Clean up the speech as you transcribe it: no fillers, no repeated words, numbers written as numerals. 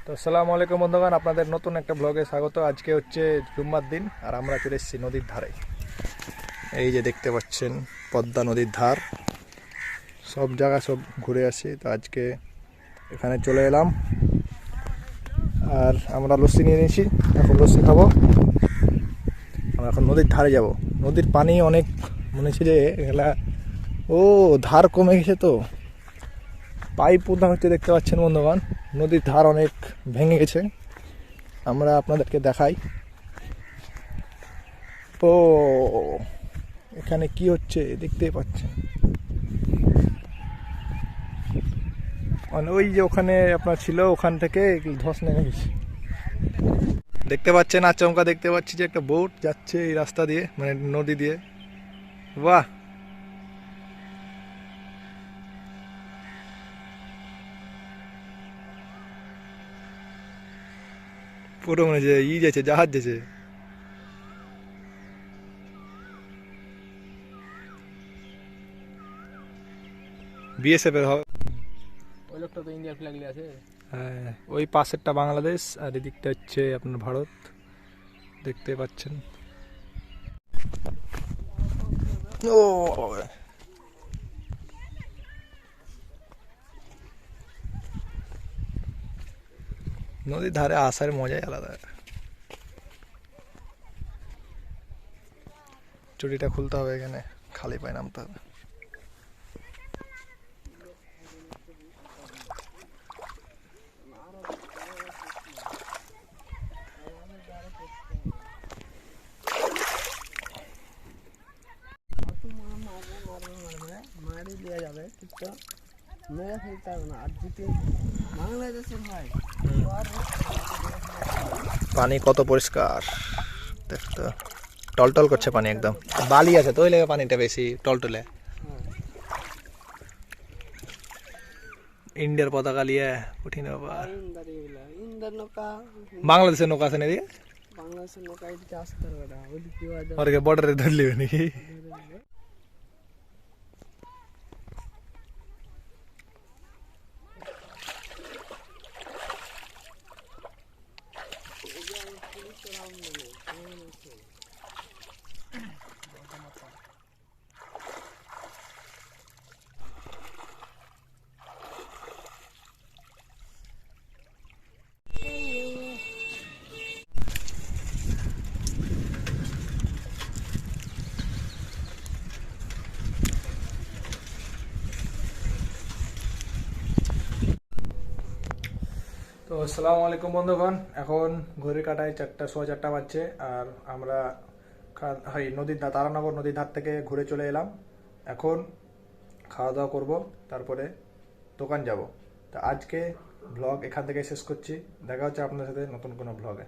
তো আসসালামু আলাইকুম বন্ধুগণ, আপনাদের নতুন একটা ব্লগে স্বাগত। আজকে হচ্ছে জুম্মার দিন আর আমরা চলে এসেছি নদীর ধারে। এই যে দেখতে পাচ্ছেন পদ্মা নদীর ধার, সব জায়গা সব ঘুরে আসি। তো আজকে এখানে চলে এলাম আর আমরা লস্যি নিয়ে নিয়েছি, এখন লস্যি খাবো। আমরা এখন নদীর ধারে যাব। নদীর পানি অনেক মনে হচ্ছে যে এগুলা ও ধার কমে গেছে, তো পাইপ পোঁতা হচ্ছে দেখতে পাচ্ছেন বন্ধুগণ। নদীর ধার অনেক ভেঙে গেছে, আমরা আপনাদেরকে দেখাই। তো এখানে কি হচ্ছে দেখতেই পাচ্ছেন। ওই যে ওখানে আপনার ছিল, ওখান থেকে ধস নেমে গেছে দেখতে পাচ্ছেন। আচমকা দেখতে পাচ্ছি যে একটা বোট যাচ্ছে এই রাস্তা দিয়ে, মানে নদী দিয়ে। বাহ, পুরো মনে যে যাচ্ছে, জাহাজ যাচ্ছে। বিএসএফ এর হবে। ওই লোকটা তো ইন্ডিয়ার ফ্ল্যাগ নিয়ে আছে। হ্যাঁ, ওই পাশেরটা বাংলাদেশ আর এদিকটা হচ্ছে আপনার ভারত, দেখতে পাচ্ছেন। ও নদীর ধারে আসার মজাই আলাদা। চুরিটা খুলতে হবে, এখানে খালি পায়ে নামতে হবে। মারি দেওয়া যাবে কিন্তু মেরে ফেলতে হবে না। আর যদি বাংলাদেশের হয় পানি কত পরিষ্কার দেখতে, টলটল করছে পানি, একদম বালি আছে তো ওই লেগে পানিটা বেশি টলটলে। ইন্ডিয়ার পতাকা লিয়ে কঠিন ব্যাপার। ইন্দার নৌকা, বাংলাদেশের নৌকা আছে না এদিকে, বাংলাদেশের নৌকা এদিকে আসতে হবে না। ওই কি ওরকে বর্ডারে ধরলি নাকি? তো আসসালামু আলাইকুম বন্ধুগণ, এখন ঘড়ির কাঁটায় 4:15 বাজছে আর আমরা নদীর তারানগর নদীর ধার থেকে ঘুরে চলে এলাম। এখন খাওয়া দাওয়া করব, তারপরে দোকান যাব। তো আজকে ব্লগ এখান থেকে শেষ করছি। দেখা হচ্ছে আপনাদের সাথে নতুন কোনো ব্লগে।